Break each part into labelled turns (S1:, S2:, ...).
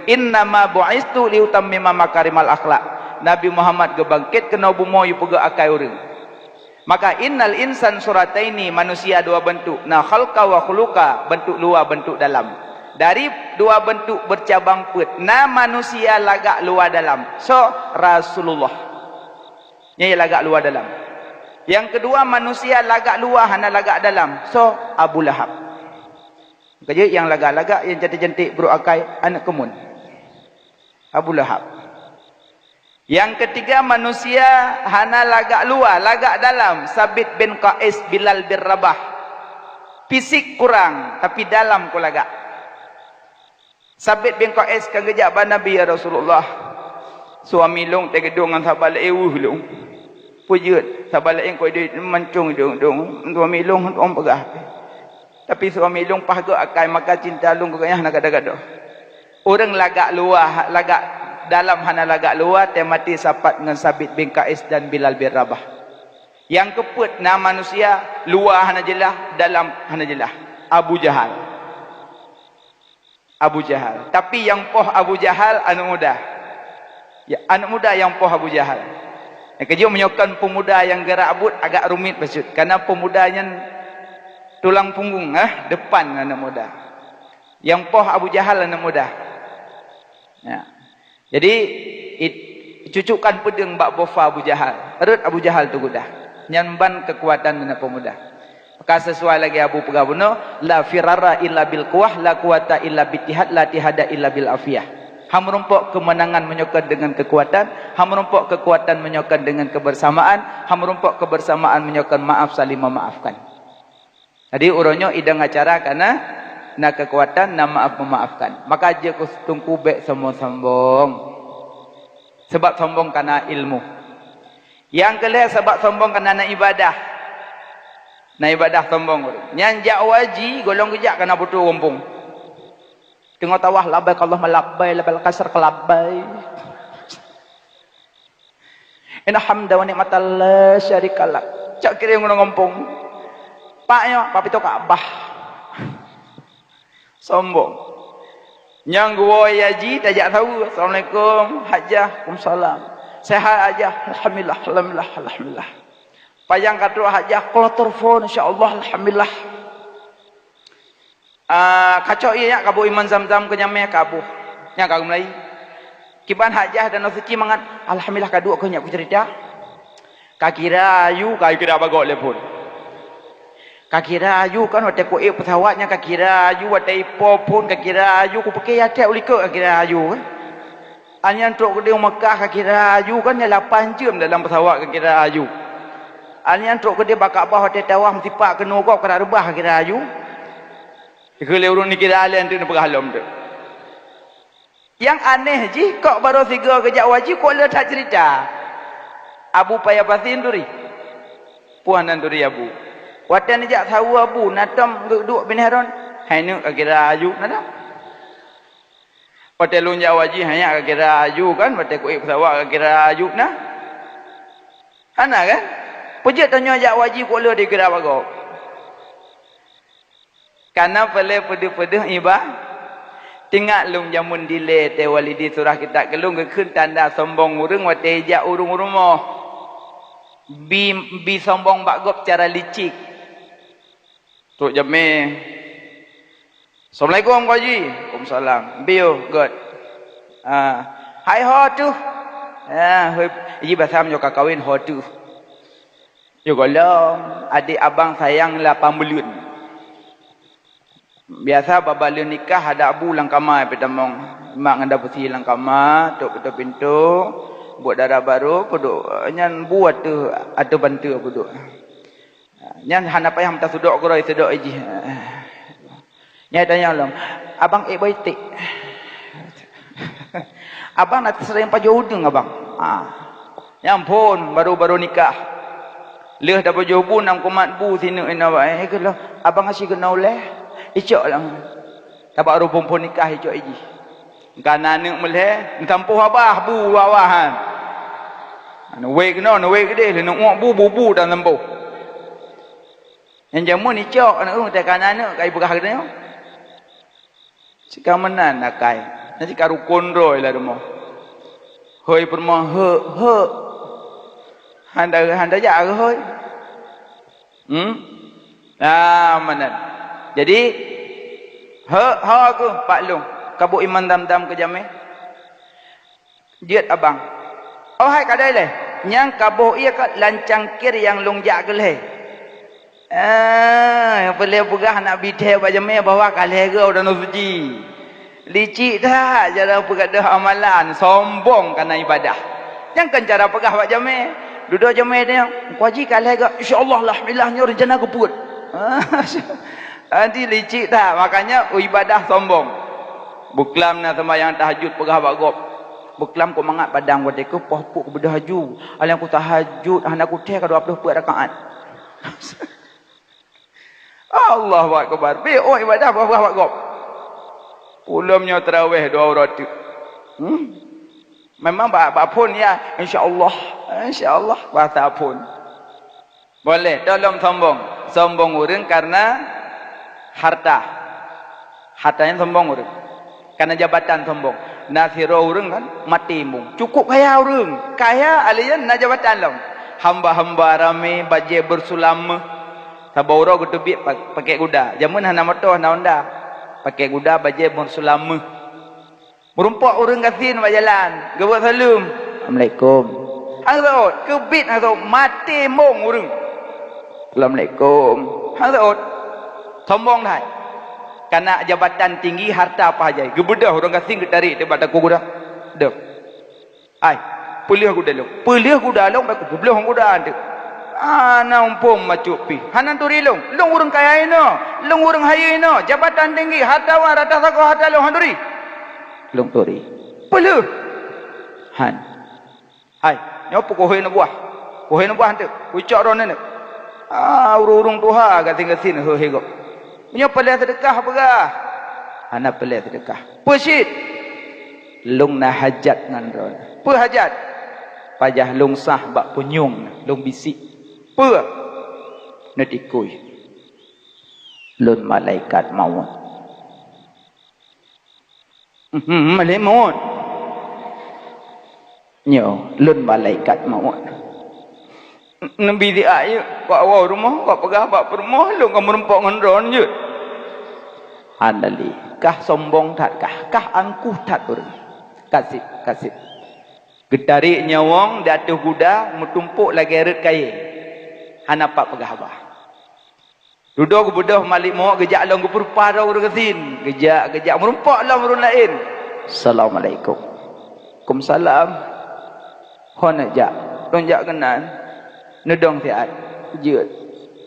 S1: innama bu'istu liutammima makarimal akhlak. Nabi Muhammad gebangkit kena bumo yu pega akai urang. Maka innal insan surataini, manusia dua bentuk, na khalqa wa khuluqa, bentuk luar bentuk dalam. Dari dua bentuk bercabang put, na manusia lagak luar dalam. So Rasulullah nya lagak luar dalam. Yang kedua manusia lagak luar hana lagak dalam. So Abu Lahab. Kerja yang lagak-lagak yang cantik-cantik beruakai anak kemun. Abu Lahab. Yang ketiga manusia hana lagak luar, lagak dalam. Sabit bin Qais, Bilal bin Rabah. Fisik kurang tapi dalam ku lagak. Sabit bin Qais kan gejak ba Nabi ya Rasulullah. Suami long tegedong ngan sahabat euh long. Pujut sahabat lain ko dia mancung dong. Suami long on pegah. Tapi suami long pahga akai maka cinta long kaganya nak gada-gada. Orang lagak luar, lagak dalam hana lagak luar, temati sapat dengan Sabit bin Qais dan Bilal bin Rabah. Yang keput nama manusia luar hana jelah, dalam hana jelah. Abu Jahal. Abu Jahal. Tapi yang poh Abu Jahal anak muda. Ya, anak muda yang poh Abu Jahal. Yang kerja menyokong pemuda yang gerak abut agak rumit besut. Karena pemudanya tulang punggung, depan anak muda. Yang poh Abu Jahal anak muda. Ya. Jadi cucukan pedeng bak bofa Abu Jahal. Erut Abu Jahal tu gudah. Nyamban kekuatan anak pemuda. Maka sesuai lagi Abu Pegabuno, la firara illa bil quwah, la quwata illa bitihad, la tihada illa bil afiyah. Ham merumpok kemenangan menyokong dengan kekuatan, ham merumpok kekuatan menyokong dengan kebersamaan, ham merumpok kebersamaan menyokong maaf saling memaafkan. Jadi uronyo idang acara karena na kekuatan na maaf memaafkan. Maka aja ku tungku bek semua sombong. Sebab sombong karena ilmu. Yang kedua sebab sombong karena ibadah. Na ibadah sombong. Nyanjak waji golong kejak karena butuh rompong. Tengok tawah labbaik Allahumma labbaik labbaik kasar kelabbaik. Inna hamda wa ni'mata la syarika lak. Cak kira yang ngompong. Paknya papi to Ka'bah. Sombong. Yang gua yaji tajak tahu. Assalamualaikum hajah, waalaikumsalam. Sehat aja, alhamdulillah, alhamdulillah, alhamdulillah. Payang kata hajah, kalau telefon insyaallah alhamdulillah. Kacau iya kabu iman zam-zam kenyamnya kabu. Nya kagum lagi. Kiban hajah dan rezeki mangat alhamdulillah kadua ko nya ku cerita. Kakira ayu, kakira bagok lepun. Kakira ayu kan wate ko pesawatnya kakira ayu wate ipo pun kakira ayu ku pakai ate ulika kakira ayu kan. Anyan truk ke Mekah kakira ayu kan nya 8 jam dalam pesawat kakira ayu. Anyan truk ke bakak bah wate tawah mesti pak kena kok kena rebah kakira ayu. Kalau urun ni kira alian tu nak berhalom tu. Yang aneh ji kok baru 3 kejak wajib kok le tak cerita. Abu payah pasin duri. Puanan duri Abu. Watan jak tahu Abu natam duduk bin Harun. Hai nu kira aju nada. Watan lun jak wajib hanya kira aju kan, watan ku pesawat kira aju nah. Ana kan? Pujat tanya jak wajib kok le dikira bagok. Karena pele-pede ibah tinggal lung jamun dile te walidi surah kita kelung keun tanda sombong urang wate ja urung-urung moh bi sombong bagop cara licik tu jame. Assalamualaikum Pak Haji. Waalaikumsalam. Bio god. Hai ho tu. Hoi ji bahasa yo kakawin ho tu. Yo golong adik abang sayang 8 bulan. Biasa babal nikah ada abu lang kamai pedamong mak nganda besi lang kamai tok betul pintu buat darah baru kudu nyan buat tu ada bantu kudu nyan hana payah minta sudok goroi sudok iji nyai tanya long abang baitik abang nak sering pajau udeng abang nyampun baru-baru nikah leh dah pajau bu nang kumat bu sini ke lo abang asyik kena oleh icok lang. Tabak rupung pun nikah icok iji. Kana nek meleh tampuh abah bu wawahan. Anu we kena anu we gede le nak bu dan tampuh. Yang jamun icok anu tak kana nek kai begah gede. Sikamenan nakai. Nanti karu kondroi lah rumah. Hoi permah he. Handa ja hoi. Mana? Jadi he aku Pak Long kabuk iman dam-dam ke jame. Diet abang. Oh hai kadai leh. Nyang kabuk ia kat lancang kir yang longjak ke leh. Yang boleh pegah nak bidai baca me bawa kalih ke udah suci. Licik dah cara pegadah amalan, sombong kerana ibadah. Jangan cara pegah baca me. Duduk jame dia, kuaji kalih ke insya-Allah alhamdulillahnya rencana keput. Nanti licik dah, makanya ibadah sombong. Buklam na sembahyang tahajud pegah bagop. Buklam ko mangat padang buat aku pohpuk ke berhaju. Alang aku tahajud, anak aku teh ka 20 rakaat. Allahu akbar. Be oh ibadah pegah bagop. Ulamnya tarawih 2 rakaat. Memang bak pun ya insya-Allah bahasa pun. Boleh dalam sombong orang karena harta. Hartanya sombong orang. Karena jabatan sombong. Nasiro orang kan mati mung. Cukup kaya orang. Kaya alian na jabatan lam. Hamba-hamba ramai baje bersulam. Sabaura gudubik pakai kuda. Jamun hana motor hana Honda. Pakai kuda baje bersulam. Merumpak orang kasin berjalan. Gebut salam. Assalamualaikum. Hangsaut. Kebit hangsaut. Mati mung orang. Assalamualaikum. Hangsaut. Sombong dah. Karena jabatan tinggi harta apa aja. Gebedah orang kasing ketarik debat aku kuda. Dah. Ai, pelih kuda long. Pelih kuda long baku belah kuda ande. Ana umpum macuk pi. Hanan turi long. Long orang kaya ino. Long orang haya ino. Jabatan tinggi hartawan rata sako harta long handuri. Long turi. Pelih. Han. Hai, nyopo kohoi na buah. Kohoi na buah ande. Ucak ron ande. Urung tuha gasing-gasing he go. Punya pelih sedekah pegah. Anak pelih sedekah. Pusit. Lung na hajat ngan ron. Pu hajat. Pajah lung sah bak punyung. Lung bisik. Pu. Netikui. Lun malaikat maut. Malaikat maut. Nyo. Lun malaikat maut. Nabi dia ayo kau awal rumah kau pegah bak rumah lu kau merempok ngendron je. Andali kah sombong tak kah angkuh tak orang. Kasih. Gedari nyawang datuh kuda mutumpuk lagi eret kaya. Hanapak pegah bah. Duduk budah malik mau gejak long ke perpara orang kesin. Gejak merempok lah orang lain. Assalamualaikum. Waalaikumsalam. Hon jak. Lonjak kenan. Nedong tiat jeut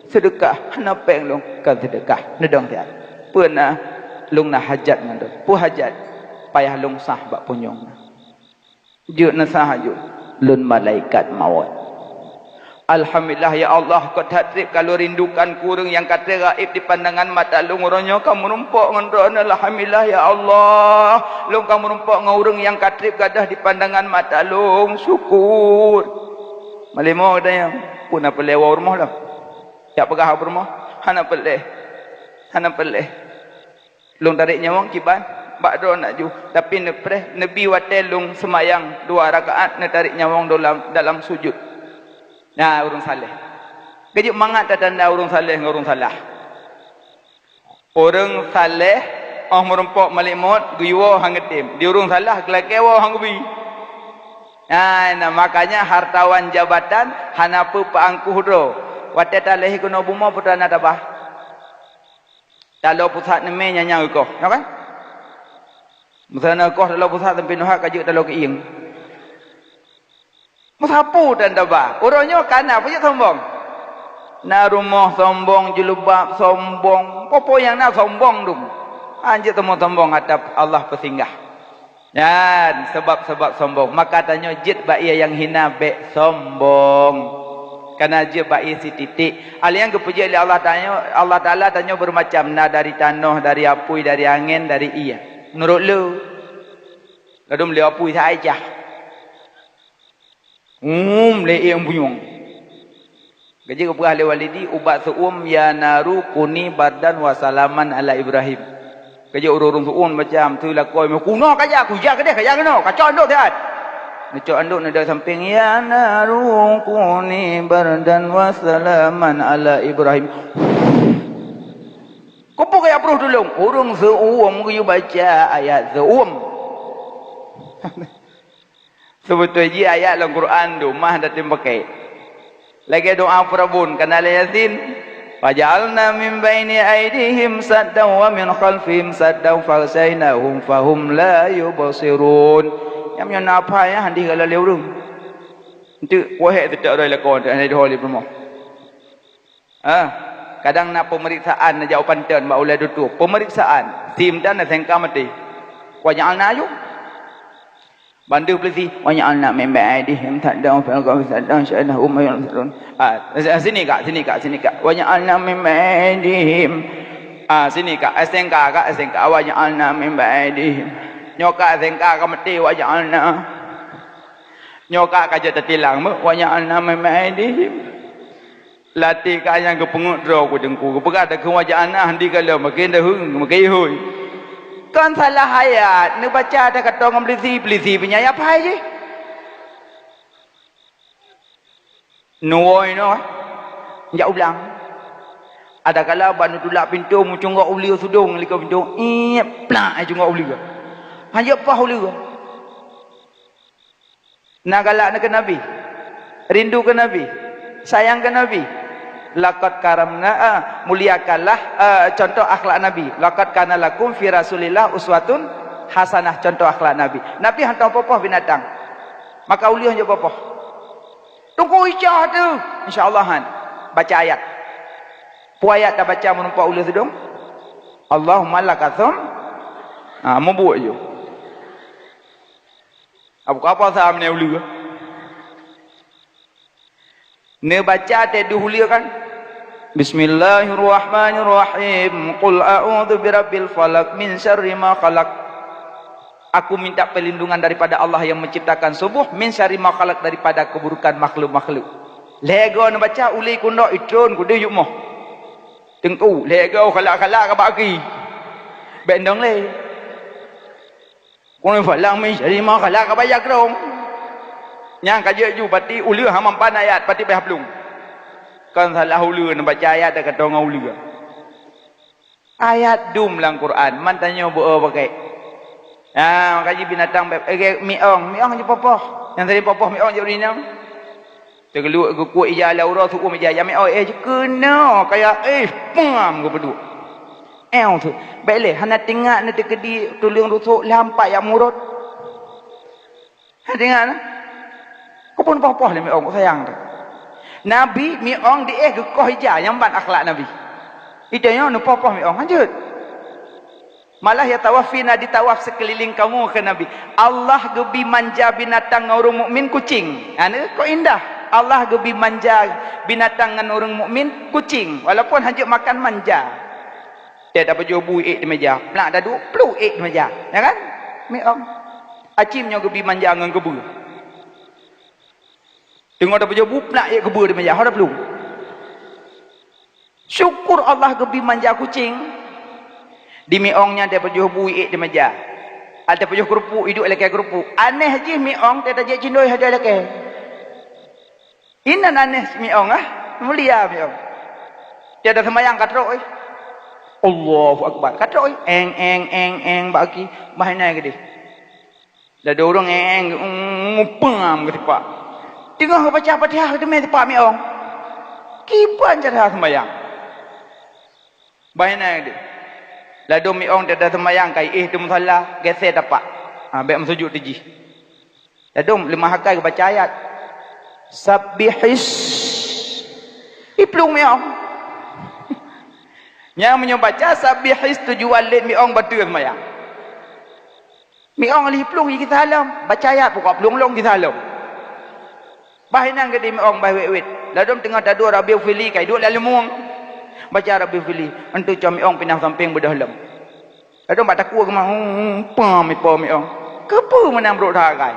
S1: sedekah hana peng long kan sedekah nedong tiat pernah long na hajat ngan pu hajat payah long sah bak punyong jeut na sah ju lun malaikat maut. Alhamdulillah ya Allah kau tatrib kalau rindukan kurang yang kata gaib di pandangan mata long orangnya kamu numpuk ngan ron. Alhamdulillah ya Allah long kamu numpuk ngan urang yang katrib gadah di pandangan mata long syukur. Malimo ada yang pun apa lewa rumah lah. Tak pegah rumah. Hana peleh. Long tarik nyawang kiban. Bak do nak ju. Tapi nepres Nabi watel long semayang 2 rakaat nak tarik nyawang dalam sujud. Nah, urung saleh. Kejuk mangat tanda urung saleh dengan urung salah. Orang saleh merempok malik maut guyuo hang getim. Di urung salah kelakewo hang ubi. Nah, makanya hartawan jabatan hanapu paangkuh do. Wateta lehi kuno buma putana tabah. Dalau pusat neme nyanyang ukoh, ya kan? Misalnya ukoh dalau pusat tempi nuhak kajuk dalau keing. Musapu dan tabah. Orangnya kana apa je sombong? Na rumah sombong, julubab sombong. Popo yang nak sombong dum. Anjir temu sombong hadap Allah pesinggah. Dan sebab-sebab sombong. Maka tanya jid ba'i yang hina be sombong. Karena jid ba'i si titik. Hal yang kepuji oleh Allah Ta'ala tanya bermacam. Na dari tanah, dari apui, dari angin, dari iya. Menurut lu. Lalu beli apui sahaja. Beli yang bunyung. Gaji kepuji oleh walidi. Ubat su'um ya naru kuni bardan wa salaman ala Ibrahim. Kerja urung suun macam tu lah koi kuno kaja aku ja kedeh kaja keno kacau nduk dah. Necok anduk nada samping ya narung kuni bardan wa salaman ala Ibrahim. Kupu kaya peruh dulu. Urung seuam ku baca ayat seuam. Sebetulnya ayat dalam Quran tu mah dah pakai. Lagi doa Prabun kanal Yasin. Waj'alna min baini aydihim saddan wa min khalfihim saddan faghshaynahum fahum la yubsirun. Yang punya apa ya handi kalau leurung. Itu wahai tidak ada lakon ada di holi pemoh. Kadang nak pemeriksaan nak jawapan tan ba ulai dutu. Pemeriksaan sim dan sengka mati. Waj'alna ayu. Bandu pelisi waj'alna min baini saddan wa faghshaynahum yubsirun. Sini kak. Waj'alna min ba'dihim. Sini kak. SNK waj'alna min ba'dihim. Nyoka SNK mati waj'alna. Nyoka kaja tertilang waj'alna min ba'dihim. Latih kak yang ke pengut draw ku dengku. Pegat ke waj'alna handi kalau makin dah makin hui. Kan salah ayat. Ni baca ada kata orang pelisi punya apa aja. Nuoi no. Jak ulang. Ada kala banu tulak pintu mucunggak uli sudung liko pintu. Plak ai cunggak uli. Hanya apa uli. Nak galak nak ke Nabi. Rindu ke Nabi. Sayang ke Nabi. Laqad karamna muliakanlah contoh akhlak Nabi. Laqad kana lakum fi Rasulillah uswatun hasanah contoh akhlak Nabi. Nabi hantar popoh binatang. Maka uli hanya popoh. Tunggu ijah tu. InsyaAllah han. Baca ayat. Puayat dah baca menumpak ulu sedung. Allahumma lakathum. Membuat je. Apa saham ni ulu. Ni baca teduh ulu kan. Bismillahirrahmanirrahim. Qul a'udhu birabbil falak min syarri ma khalaq. Aku minta perlindungan daripada Allah yang menciptakan subuh, min syarri ma khalaq daripada keburukan makhluk-makhluk. Lego nak baca uli kundok itun kudu yuk moh. Tengku lego khalaq-khalaq ka bagi. Bendong le. Kun falang min syarri ma khalaq ka bayak dong. Nyang kaje ju pati uli hamam pan ayat pati peh hablung. Kan salah uli nak baca ayat dak kata ngau uli. Ayat dum dalam Quran, man tanya bo pakai. Kaji binatang miong je popoh. Yang tadi popoh miong je urinam. Tergeluk ke kuat ijah laura suku meja ya miong je kena kayak pam ke peduk. Tu. Baiklah hana tengok nak tekedi tulang rusuk lampak yang murut. Tengok nah. Kau pun popoh le miong sayang tu. Nabi miong di gekoh ijah yang ban akhlak Nabi. Idanya nu popoh miong lanjut. Malah ya tawafina ditawaf sekeliling kamu ke Nabi. Allah gebi manja binatang orang mukmin kucing. Kau indah. Allah gebi manja binatang dengan orang mukmin kucing. Walaupun hanya makan manja. Dia dapat jual buik di meja. Pelak dah duk peluk di meja. Ya kan? Miong. Acimnya gebi manja dengan kebu. Tengok dapat jual buik pelak kebu di meja. Hau dah peluk. Syukur Allah gebi manja kucing. Di miongnya dia perjuh buik di meja. Ada perjuh kerupuk hidup lagi kerupuk. Aneh je miong dia tak jadi cindoi ada lagi. Ini aneh miong mulia miong. Dia ada sembahyang katrok Allahu akbar. Katrok eng bagi bahana gede. Dah ada orang ngupam ke tempat. Tengok baca Fatihah tu mai tempat miong. Kipan cara sembahyang. Bahana gede. Lalu miong dia dah sembahyang kai tu musalla geser dapat. Baik sujud tiji. Lalu lima hakai baca ayat. Sabbihis. Iplung miong. Yang menyobaca sabbihis tujuan lid miong batu sembahyang. Miong alih plung kita halam. Baca ayat pokok plung-long kita halam. Bahinang gede miong baik wet. Lalu tengah tadu Rabiul Fili kai duk lalu muang. Baca Rabiul Fili. Antu cami ong pindah samping bedah lem. Ada mbak takua ke mah pam miong. Kepa menang bro dah kai.